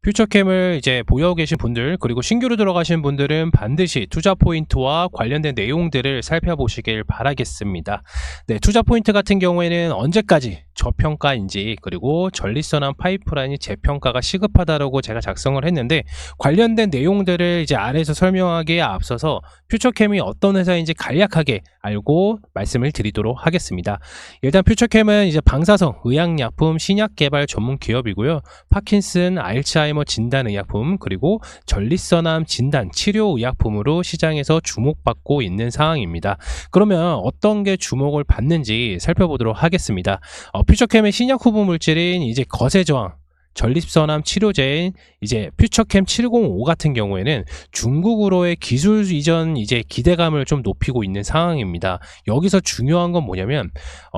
퓨처캠을 이제 보유하고 계신 분들, 그리고 신규로 들어가신 분들은 반드시 투자 포인트와 관련된 내용들을 살펴보시길 바라겠습니다. 네, 투자 포인트 같은 경우에는 언제까지 저평가인지, 그리고 전리선암 파이프라인이 재평가가 시급하다라고 제가 작성을 했는데, 관련된 내용들을 이제 아래에서 설명하기에 앞서서 퓨처캠이 어떤 회사인지 간략하게 알고 말씀을 드리도록 하겠습니다. 일단 퓨처캠은 이제 방사성 의약약품 신약 개발 전문 기업이고요. 파킨슨, 알츠하이머 진단 의약품, 그리고 전립선암 진단 치료 의약품으로 시장에서 주목받고 있는 상황입니다. 그러면 어떤 게 주목을 받는지 살펴보도록 하겠습니다. 퓨처캠의 신약 후보 물질인 이제 거세저항 전립선암 치료제인 이제 퓨처캠 705 같은 경우에는 중국으로의 기술 이전 이제 기대감을 좀 높이고 있는 상황입니다. 여기서 중요한 건 뭐냐면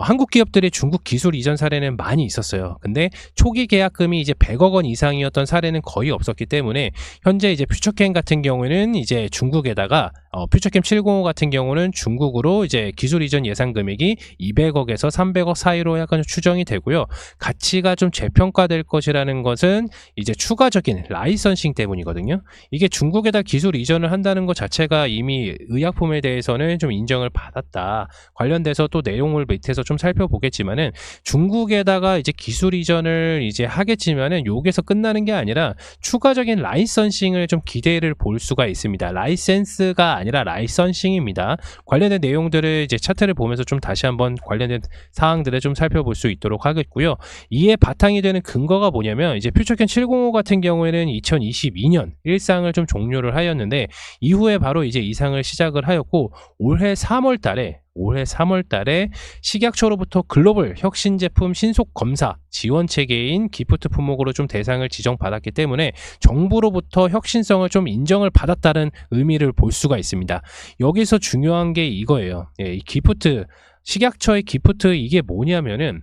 한국 기업들의 중국 기술 이전 사례는 많이 있었어요. 근데 초기 계약금이 이제 100억 원 이상이었던 사례는 거의 없었기 때문에 현재 이제 퓨처캠 같은 경우에는 이제 중국에다가 퓨처캠 705 같은 경우는 중국으로 이제 기술 이전 예상 금액이 200억에서 300억 사이로 약간 좀 추정이 되고요. 가치가 좀 재평가될 것이라는 것은 이제 추가적인 라이선싱 때문이거든요. 이게 중국에다 기술 이전을 한다는 것 자체가 이미 의약품에 대해서는 좀 인정을 받았다. 관련돼서 또 내용을 밑에서 좀 살펴보겠지만은 중국에다가 이제 기술 이전을 이제 하겠지만은 여기서 끝나는 게 아니라 추가적인 라이선싱을 좀 기대를 볼 수가 있습니다. 라이센스가 아니라 라이선싱입니다. 관련된 내용들을 이제 차트를 보면서 좀 다시 한번 관련된 사항들을 좀 살펴볼 수 있도록 하겠고요. 이에 바탕이 되는 근거가 뭐냐면 이제 퓨처캠 705 같은 경우에는 2022년 일상을 좀 종료를 하였는데 이후에 바로 이제 이상을 시작을 하였고 올해 3월 달에 식약처로부터 글로벌 혁신 제품 신속 검사 지원 체계인 기프트 품목으로 좀 대상을 지정받았기 때문에 정부로부터 혁신성을 좀 인정을 받았다는 의미를 볼 수가 있습니다. 여기서 중요한 게 이거예요. 이 기프트, 식약처의 기프트 이게 뭐냐면은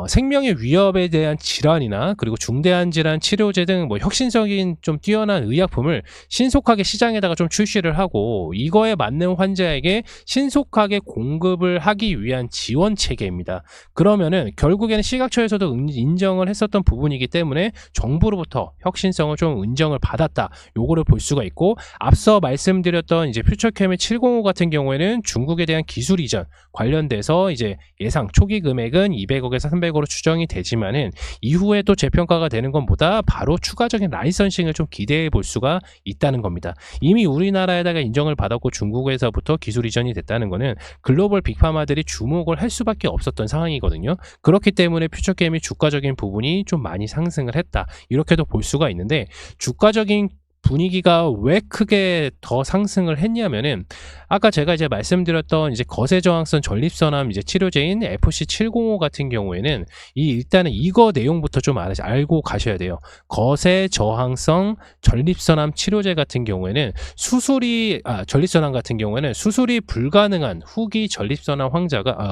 생명의 위협에 대한 질환이나 그리고 중대한 질환 치료제 등 뭐 혁신적인 좀 뛰어난 의약품을 신속하게 시장에다가 좀 출시를 하고 이거에 맞는 환자에게 신속하게 공급을 하기 위한 지원 체계입니다. 그러면은 결국에는 식약처에서도 인정을 했었던 부분이기 때문에 정부로부터 혁신성을 좀 인정을 받았다. 요거를 볼 수가 있고 앞서 말씀드렸던 이제 퓨처캠의 705 같은 경우에는 중국에 대한 기술 이전 관련돼서 이제 예상 초기 금액은 200억에서 300으로 추정이 되지만은 이후에 또 재평가가 되는 것보다 바로 추가적인 라이선싱을 좀 기대해 볼 수가 있다는 겁니다. 이미 우리나라에다가 인정을 받았고 중국에서부터 기술 이전이 됐다는 것은 글로벌 빅파마들이 주목을 할 수밖에 없었던 상황이거든요. 그렇기 때문에 퓨처캠이 주가적인 부분이 좀 많이 상승을 했다. 이렇게도 볼 수가 있는데 주가적인 분위기가 왜 크게 더 상승을 했냐면은 아까 제가 이제 말씀드렸던 이제 거세 저항성 전립선암 이제 치료제인 FC705 같은 경우에는 일단은 이거 내용부터 좀 알고 가셔야 돼요. 거세 저항성 전립선암 치료제 같은 경우에는 전립선암 같은 경우에는 수술이 불가능한 후기 전립선암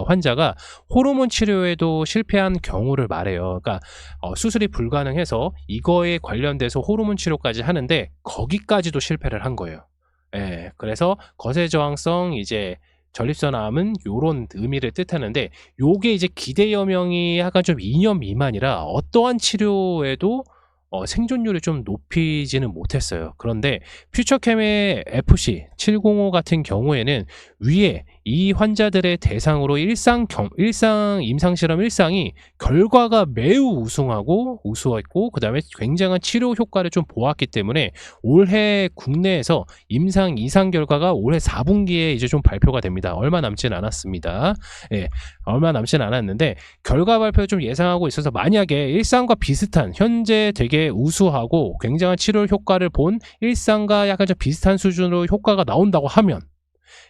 환자가 호르몬 치료에도 실패한 경우를 말해요. 그러니까 수술이 불가능해서 이거에 관련돼서 호르몬 치료까지 하는데 거기까지도 실패를 한 거예요. 예, 그래서 거세 저항성 이제 전립선암은 요런 의미를 뜻하는데 요게 이제 기대 여명이 약간 좀 2년 미만이라 어떠한 치료에도 생존율이 좀 높이지는 못했어요. 그런데 퓨처캠의 FC705 같은 경우에는 위에 이 환자들의 대상으로 임상실험 1상이 결과가 매우 우수했고 그 다음에 굉장한 치료 효과를 좀 보았기 때문에 올해 국내에서 임상 2상 결과가 올해 4분기에 이제 좀 발표가 됩니다. 얼마 남진 않았습니다. 예, 얼마 남진 않았는데 결과 발표 좀 예상하고 있어서 만약에 1상과 비슷한 현재 되게 우수하고 굉장한 치료 효과를 본 1상과 약간 좀 비슷한 수준으로 효과가 나온다고 하면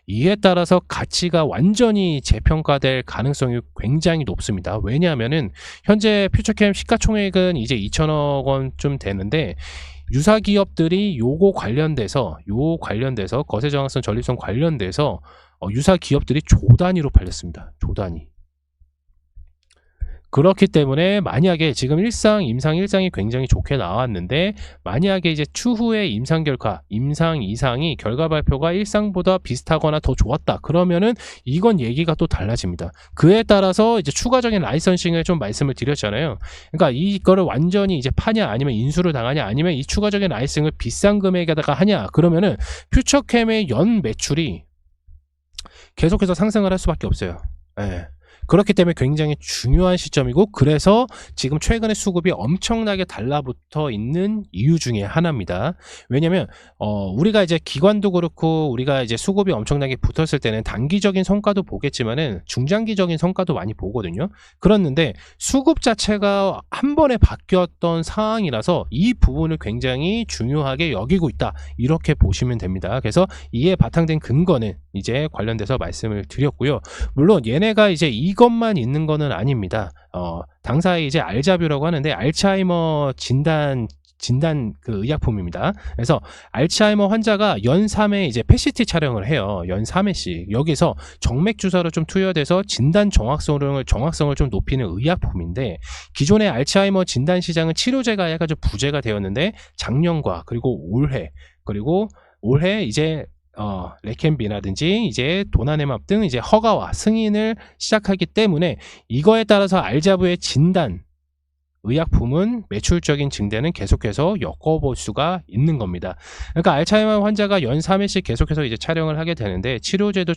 이에 따라서 가치가 완전히 재평가될 가능성이 굉장히 높습니다. 왜냐하면은 현재 퓨처캠 시가총액은 이제 2천억 원쯤 되는데 유사 기업들이 요거 관련돼서 거세 저항성 전립선 관련돼서 유사 기업들이 조 단위로 팔렸습니다. 조 단위. 그렇기 때문에 만약에 지금 임상 1상이 굉장히 좋게 나왔는데 만약에 이제 추후에 임상 결과, 임상 2상이 결과 발표가 1상보다 비슷하거나 더 좋았다. 그러면은 이건 얘기가 또 달라집니다. 그에 따라서 이제 추가적인 라이선싱을 좀 말씀을 드렸잖아요. 그러니까 이거를 완전히 이제 파냐 아니면 인수를 당하냐 아니면 이 추가적인 라이선싱을 비싼 금액에다가 하냐 그러면은 퓨처캠의 연 매출이 계속해서 상승을 할 수밖에 없어요. 예. 그렇기 때문에 굉장히 중요한 시점이고 그래서 지금 최근에 수급이 엄청나게 달라붙어 있는 이유 중에 하나입니다. 왜냐면 우리가 이제 기관도 그렇고 우리가 이제 수급이 엄청나게 붙었을 때는 단기적인 성과도 보겠지만은 중장기적인 성과도 많이 보거든요. 그렇는데 수급 자체가 한 번에 바뀌었던 상황이라서 이 부분을 굉장히 중요하게 여기고 있다. 이렇게 보시면 됩니다. 그래서 이에 바탕된 근거는 이제 관련돼서 말씀을 드렸고요. 물론 얘네가 이제 이것만 있는 거는 아닙니다. 당사에 이제 알자뷰라고 하는데 알츠하이머 진단 그 의약품입니다. 그래서 알츠하이머 환자가 연 3회 이제 PET 촬영을 해요. 연 3회씩. 여기서 정맥 주사로 좀 투여돼서 진단 정확성을 좀 높이는 의약품인데 기존의 알츠하이머 진단 시장은 치료제가 해가지고 부재가 되었는데 작년과 그리고 올해 이제 레켄비라든지 이제 도나네맙 등 이제 허가와 승인을 시작하기 때문에 이거에 따라서 알자부의 진단 의약품은 매출적인 증대는 계속해서 엮어볼 수가 있는 겁니다. 그러니까 알츠하이머 환자가 연 3회씩 계속해서 이제 촬영을 하게 되는데 치료제도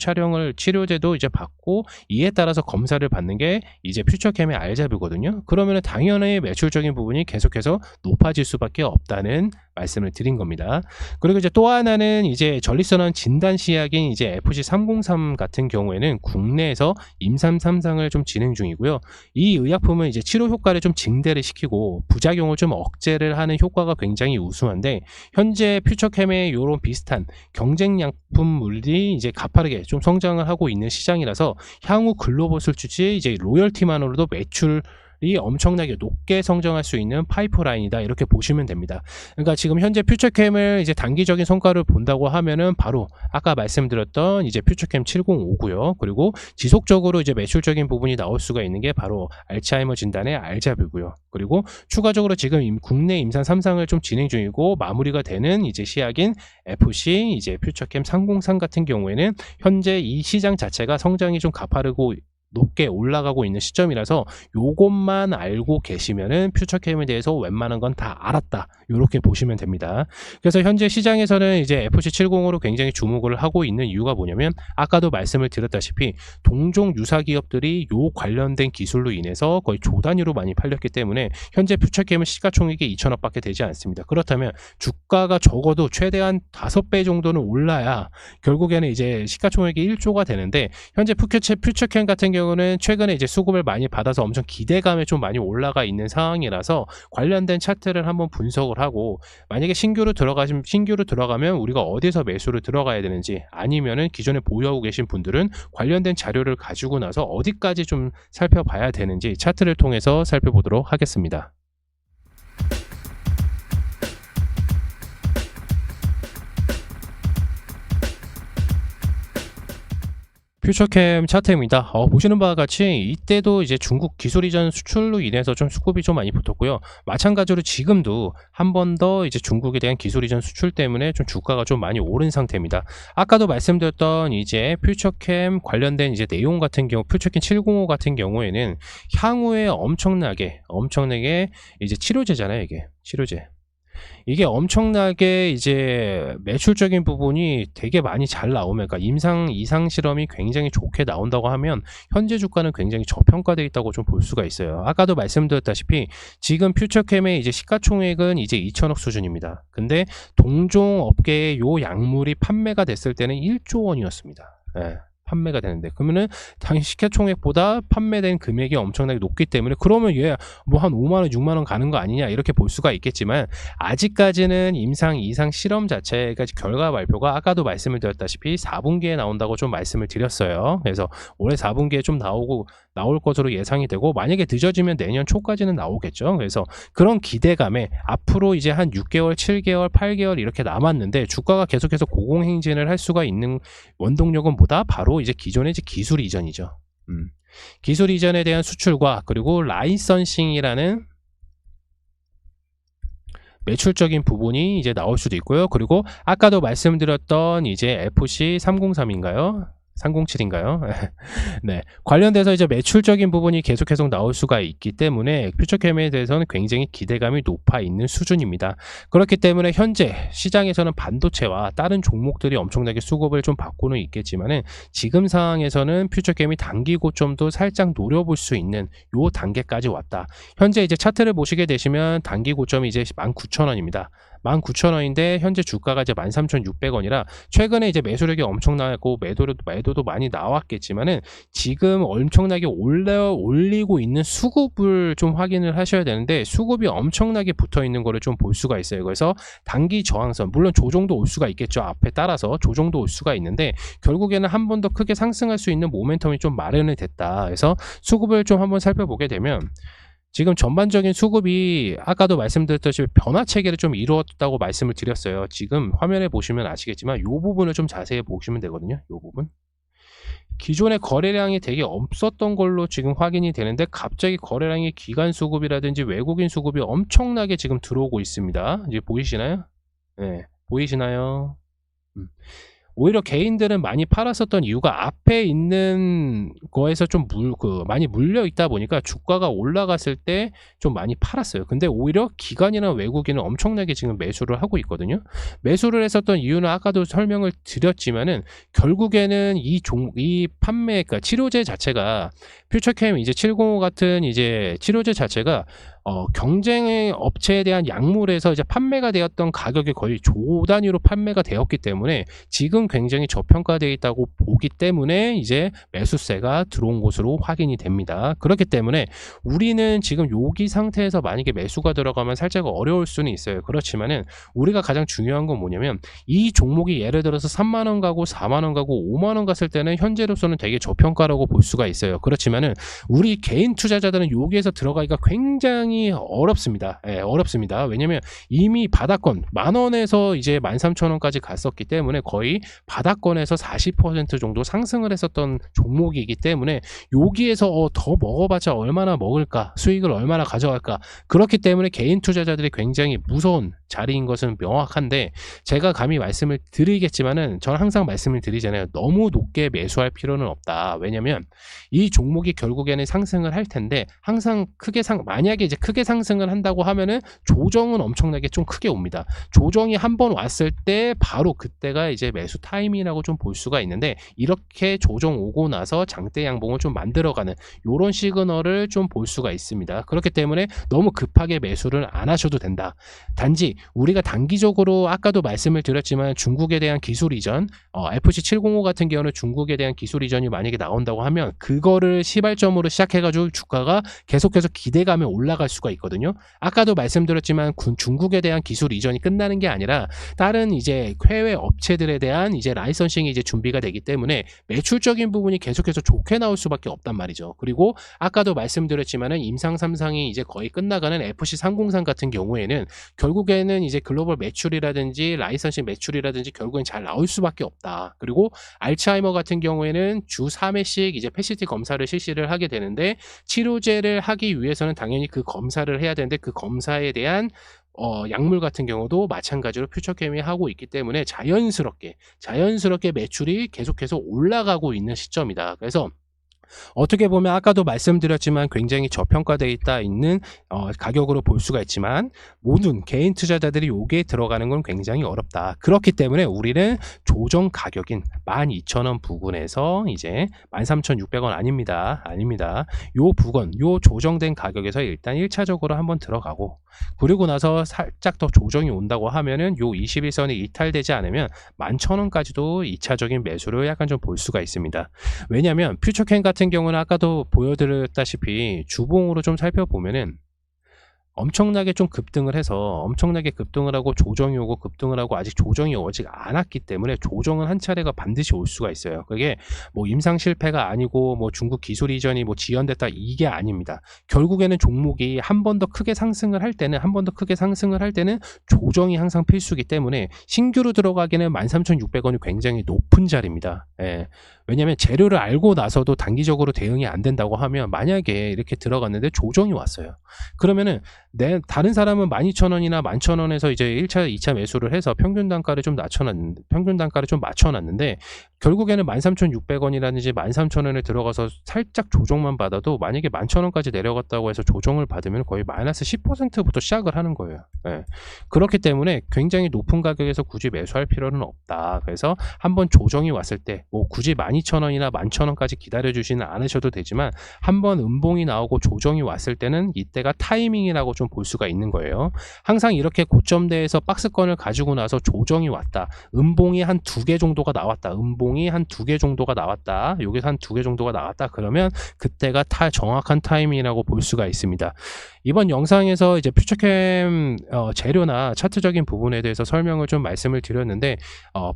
이제 받고 이에 따라서 검사를 받는 게 이제 퓨처캠의 알자뷰거든요. 그러면 당연히 매출적인 부분이 계속해서 높아질 수밖에 없다는 말씀을 드린 겁니다. 그리고 이제 또 하나는 이제 전립선암 진단 시약인 이제 FC303 같은 경우에는 국내에서 임상 3상을 좀 진행 중이고요. 이 의약품은 이제 치료 효과를 좀 증대를 시키고 부작용을 좀 억제를 하는 효과가 굉장히 우수한데 현재 퓨처캠의 이런 비슷한 경쟁 약품물이 이제 가파르게 좀 성장을 하고 있는 시장이라서 향후 글로벌 수출지 이제 로열티만으로도 매출이 엄청나게 높게 성장할 수 있는 파이프라인이다 이렇게 보시면 됩니다. 그러니까 지금 현재 퓨처캠을 이제 단기적인 성과를 본다고 하면은 바로 아까 말씀드렸던 이제 퓨처캠 705고요. 그리고 지속적으로 이제 매출적인 부분이 나올 수가 있는 게 바로 알츠하이머 진단의 알자뷰고요. 그리고 추가적으로 지금 국내 임상 3상을 좀 진행 중이고 마무리가 되는 이제 시약인 FC 이제 퓨처캠 303 같은 경우에는 현재 이 시장 자체가 성장이 좀 가파르고 높게 올라가고 있는 시점이라서 요것만 알고 계시면은 퓨처캠에 대해서 웬만한 건 다 알았다 이렇게 보시면 됩니다. 그래서 현재 시장에서는 이제 FC70으로 굉장히 주목을 하고 있는 이유가 뭐냐면 아까도 말씀을 드렸다시피 동종 유사 기업들이 요 관련된 기술로 인해서 거의 조 단위로 많이 팔렸기 때문에 현재 퓨처캠은 시가총액이 2천억밖에 되지 않습니다. 그렇다면 주가가 적어도 최대한 5배 정도는 올라야 결국에는 이제 시가총액이 1조가 되는데 현재 퓨처캠 같은 경우는 최근에 이제 수급을 많이 받아서 엄청 기대감에 좀 많이 올라가 있는 상황이라서 관련된 차트를 한번 분석을 하고 만약에 신규로 들어가면 우리가 어디서 매수를 들어가야 되는지 아니면은 기존에 보유하고 계신 분들은 관련된 자료를 가지고 나서 어디까지 좀 살펴봐야 되는지 차트를 통해서 살펴보도록 하겠습니다. 퓨처캠 차트입니다. 보시는 바와 같이 이때도 이제 중국 기술 이전 수출로 인해서 좀 수급이 좀 많이 붙었고요. 마찬가지로 지금도 한 번 더 이제 중국에 대한 기술 이전 수출 때문에 좀 주가가 좀 많이 오른 상태입니다. 아까도 말씀드렸던 이제 퓨처캠 관련된 이제 내용 같은 경우, 퓨처캠 705 같은 경우에는 향후에 엄청나게 이제 치료제잖아요, 이게 치료제. 이게 엄청나게 이제 매출적인 부분이 되게 많이 잘 나오면, 그러니까 임상 2상 실험이 굉장히 좋게 나온다고 하면 현재 주가는 굉장히 저평가되어 있다고 좀 볼 수가 있어요. 아까도 말씀드렸다시피 지금 퓨처캠의 이제 시가총액은 이제 2천억 수준입니다. 근데 동종 업계의 요 약물이 판매가 됐을 때는 1조 원이었습니다. 예. 판매가 되는데 그러면은 당시 시가총액보다 판매된 금액이 엄청나게 높기 때문에 그러면 얘 뭐 한 5만원 6만원 가는 거 아니냐 이렇게 볼 수가 있겠지만 아직까지는 임상 2상 실험 자체가 결과 발표가 아까도 말씀을 드렸다시피 4분기에 나온다고 좀 말씀을 드렸어요. 그래서 올해 4분기에 좀 나올 것으로 예상이 되고 만약에 늦어지면 내년 초까지는 나오겠죠. 그래서 그런 기대감에 앞으로 이제 한 6개월 7개월 8개월 이렇게 남았는데 주가가 계속해서 고공행진을 할 수가 있는 원동력은 뭐다? 바로 이제 기존의 이제 기술 이전이죠. 기술 이전에 대한 수출과 그리고 라이선싱이라는 매출적인 부분이 이제 나올 수도 있고요. 그리고 아까도 말씀드렸던 이제 FC303인가요? 307인가요? 네. 관련돼서 이제 매출적인 부분이 계속 나올 수가 있기 때문에 퓨처캠에 대해서는 굉장히 기대감이 높아 있는 수준입니다. 그렇기 때문에 현재 시장에서는 반도체와 다른 종목들이 엄청나게 수급을 좀 받고는 있겠지만은 지금 상황에서는 퓨처캠이 단기 고점도 살짝 노려볼 수 있는 요 단계까지 왔다. 현재 이제 차트를 보시게 되시면 단기 고점이 이제 19,000원입니다. 19,000원인데 현재 주가가 이제 13,600원이라 최근에 이제 매수력이 엄청나고 매도도 많이 나왔겠지만은 지금 엄청나게 올리고 있는 수급을 좀 확인을 하셔야 되는데 수급이 엄청나게 붙어 있는 거를 좀 볼 수가 있어요. 그래서 단기 저항선, 물론 조정도 올 수가 있겠죠. 앞에 따라서 조정도 올 수가 있는데 결국에는 한 번 더 크게 상승할 수 있는 모멘텀이 좀 마련이 됐다. 그래서 수급을 좀 한번 살펴보게 되면 지금 전반적인 수급이 아까도 말씀드렸듯이 변화 체계를 좀 이루었다고 말씀을 드렸어요. 지금 화면에 보시면 아시겠지만 이 부분을 좀 자세히 보시면 되거든요. 이 부분. 기존의 거래량이 되게 없었던 걸로 지금 확인이 되는데 갑자기 거래량이 기관 수급이라든지 외국인 수급이 엄청나게 지금 들어오고 있습니다. 이제 보이시나요? 네, 보이시나요? 오히려 개인들은 많이 팔았었던 이유가 앞에 있는 거에서 좀 많이 물려 있다 보니까 주가가 올라갔을 때 좀 많이 팔았어요. 근데 오히려 기관이나 외국인은 엄청나게 지금 매수를 하고 있거든요. 매수를 했었던 이유는 아까도 설명을 드렸지만은 결국에는 이 판매, 그러니까 치료제 자체가 퓨처캠 이제 705 같은 이제 치료제 자체가 경쟁의 업체에 대한 약물에서 이제 판매가 되었던 가격이 거의 조 단위로 판매가 되었기 때문에 지금 굉장히 저평가되어 있다고 보기 때문에 이제 매수세가 들어온 것으로 확인이 됩니다. 그렇기 때문에 우리는 지금 여기 상태에서 만약에 매수가 들어가면 살짝 어려울 수는 있어요. 그렇지만은 우리가 가장 중요한 건 뭐냐면 이 종목이 예를 들어서 3만원 가고 4만원 가고 5만원 갔을 때는 현재로서는 되게 저평가라고 볼 수가 있어요. 그렇지만은 우리 개인 투자자들은 여기에서 들어가기가 굉장히 어렵습니다. 예, 어렵습니다. 왜냐면 이미 바닥권 만원에서 이제 13,000원까지 갔었기 때문에 거의 바닥권에서 40% 정도 상승을 했었던 종목이기 때문에 여기에서 더 먹어봤자 얼마나 먹을까, 수익을 얼마나 가져갈까, 그렇기 때문에 개인 투자자들이 굉장히 무서운 자리인 것은 명확한데 제가 감히 말씀을 드리겠지만은 저는 항상 말씀을 드리잖아요. 너무 높게 매수할 필요는 없다. 왜냐면 이 종목이 결국에는 상승을 할 텐데 항상 만약에 이제 크게 상승을 한다고 하면은 조정은 엄청나게 좀 크게 옵니다. 조정이 한번 왔을 때 바로 그때가 이제 매수 타이밍이라고 좀 볼 수가 있는데 이렇게 조정 오고 나서 장대 양봉을 좀 만들어가는 이런 시그널을 좀 볼 수가 있습니다. 그렇기 때문에 너무 급하게 매수를 안 하셔도 된다. 단지 우리가 단기적으로 아까도 말씀을 드렸지만 중국에 대한 기술 이전, FC705 같은 경우는 중국에 대한 기술 이전이 만약에 나온다고 하면 그거를 시발점으로 시작해가지고 주가가 계속해서 기대감에 올라갈 수가 있거든요. 아까도 말씀드렸지만 중국에 대한 기술 이전이 끝나는 게 아니라 다른 이제 해외 업체들에 대한 이제 라이선싱이 이제 준비가 되기 때문에 매출적인 부분이 계속해서 좋게 나올 수밖에 없단 말이죠. 그리고 아까도 말씀드렸지만은 임상 3상이 이제 거의 끝나가는 FC303 같은 경우에는 결국에는 이제 글로벌 매출이라든지 라이선싱 매출이라든지 결국엔 잘 나올 수밖에 없다. 그리고 알츠하이머 같은 경우에는 주 3회씩 이제 패시티 검사를 실시를 하게 되는데 치료제를 하기 위해서는 당연히 그 검사를 해야 되는데 그 검사에 대한 약물 같은 경우도 마찬가지로 퓨처캠이 하고 있기 때문에 자연스럽게 매출이 계속해서 올라가고 있는 시점이다. 그래서 어떻게 보면 아까도 말씀드렸지만 굉장히 저평가되어 있는 가격으로 볼 수가 있지만 모든 개인 투자자들이 여기에 들어가는 건 굉장히 어렵다. 그렇기 때문에 우리는 조정 가격인 12,000원 부근에서 이제 13,600원 아닙니다. 요 부근, 요 조정된 가격에서 일단 1차적으로 한번 들어가고 그리고 나서 살짝 더 조정이 온다고 하면은 요 21선이 이탈되지 않으면 11,000원까지도 2차적인 매수를 약간 좀 볼 수가 있습니다. 왜냐하면 퓨처캠 같은 경우는 아까도 보여드렸다시피 주봉으로 좀 살펴보면은 엄청나게 좀 급등을 해서 엄청나게 급등을 하고 조정이 오고 급등을 하고 아직 조정이 오지 않았기 때문에 조정은 한 차례가 반드시 올 수가 있어요. 그게 뭐 임상 실패가 아니고 뭐 중국 기술 이전이 뭐 지연됐다 이게 아닙니다. 결국에는 종목이 한 번 더 크게 상승을 할 때는 조정이 항상 필수기 때문에 신규로 들어가기는 13,600원이 굉장히 높은 자리입니다. 예. 왜냐하면 재료를 알고 나서도 단기적으로 대응이 안 된다고 하면 만약에 이렇게 들어갔는데 조정이 왔어요. 그러면은 다른 사람은 12,000원이나 11,000원에서 이제 1차, 2차 매수를 해서 평균 단가를 좀 맞춰놨는데 결국에는 13,600원이라든지 13,000원에 들어가서 살짝 조정만 받아도 만약에 11,000원까지 내려갔다고 해서 조정을 받으면 거의 마이너스 10%부터 시작을 하는 거예요. 예. 그렇기 때문에 굉장히 높은 가격에서 굳이 매수할 필요는 없다. 그래서 한번 조정이 왔을 때 뭐 굳이 12,000원이나 11,000원까지 기다려주지는 않으셔도 되지만 한번 음봉이 나오고 조정이 왔을 때는 이때가 타이밍이라고 좀 볼 수가 있는 거예요. 항상 이렇게 고점대에서 박스권을 가지고 나서 조정이 왔다. 음봉이 한 2개 정도가 나왔다. 여기서 한 2개 정도가 나왔다. 그러면 그때가 정확한 타이밍이라고 볼 수가 있습니다. 이번 영상에서 이제 퓨처캠 재료나 차트적인 부분에 대해서 설명을 좀 말씀을 드렸는데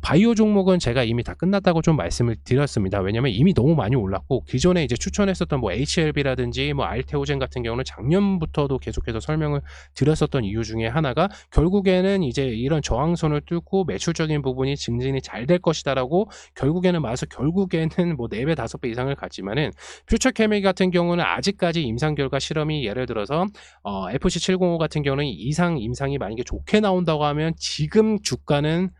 바이오 종목은 제가 이미 다 끝났다고 좀 말씀을 드렸습니다. 왜냐면 이미 너무 많이 올랐고 기존에 이제 추천했었던 뭐 HLB라든지 뭐 알테오젠 같은 경우는 작년부터도 계속해서 설명을 드렸었던 이유 중에 하나가 결국에는 이제 이런 저항선을 뚫고 매출적인 부분이 증진이 잘 될 것이다라고 결국에는 뭐 4배 5배 이상을 갔지만은 퓨처케미 같은 경우는 아직까지 임상 결과 실험이 예를 들어서 FC705 같은 경우는 임상이 만약에 좋게 나온다고 하면 지금 주가는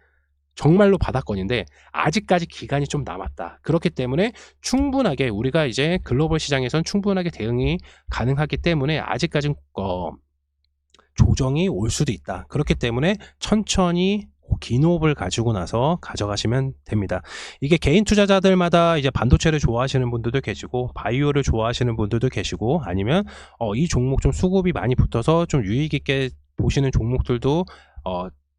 정말로 바닥권인데 아직까지 기간이 좀 남았다. 그렇기 때문에 충분하게 우리가 이제 글로벌 시장에선 충분하게 대응이 가능하기 때문에 아직까지는 조정이 올 수도 있다. 그렇기 때문에 천천히 긴 호흡을 가지고 나서 가져가시면 됩니다. 이게 개인 투자자들마다 이제 반도체를 좋아하시는 분들도 계시고 바이오를 좋아하시는 분들도 계시고 아니면 이 종목 좀 수급이 많이 붙어서 좀 유익 있게 보시는 종목들도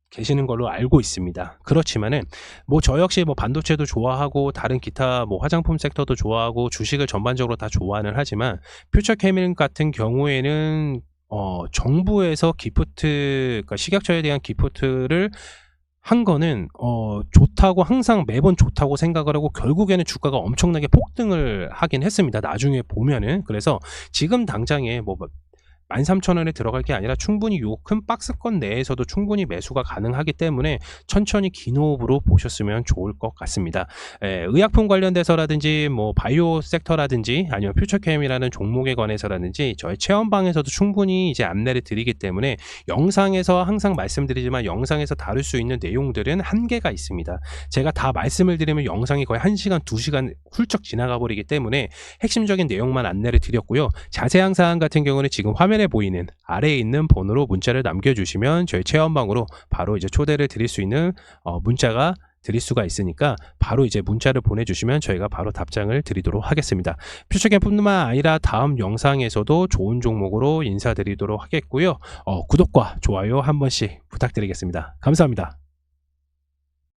계시는 걸로 알고 있습니다. 그렇지만은 뭐 저 역시 뭐 반도체도 좋아하고 다른 기타 뭐 화장품 섹터도 좋아하고 주식을 전반적으로 다 좋아는 하지만 퓨처케미 같은 경우에는 정부에서 그러니까 식약처에 대한 기프트를 한 거는 좋다고 항상 매번 좋다고 생각을 하고 결국에는 주가가 엄청나게 폭등을 하긴 했습니다. 나중에 보면은. 그래서 지금 당장에 뭐 13,000원에 들어갈 게 아니라 충분히 요 큰 박스권 내에서도 충분히 매수가 가능하기 때문에 천천히 긴 호흡으로 보셨으면 좋을 것 같습니다. 의약품 관련돼서라든지 뭐 바이오 섹터라든지 아니면 퓨처캠이라는 종목에 관해서라든지 저희 체험방에서도 충분히 이제 안내를 드리기 때문에 영상에서 항상 말씀드리지만 영상에서 다룰 수 있는 내용들은 한계가 있습니다. 제가 다 말씀을 드리면 영상이 거의 1시간, 2시간 훌쩍 지나가 버리기 때문에 핵심적인 내용만 안내를 드렸고요. 자세한 사항 같은 경우는 지금 화면에 보이는 아래에 있는 번호로 문자를 남겨주시면 저희 체험방으로 바로 이제 초대를 드릴 수 있는 문자가 드릴 수가 있으니까 바로 이제 문자를 보내주시면 저희가 바로 답장을 드리도록 하겠습니다. 퓨처캠뿐만 아니라 다음 영상에서도 좋은 종목으로 인사드리도록 하겠고요. 구독과 좋아요 한 번씩 부탁드리겠습니다. 감사합니다.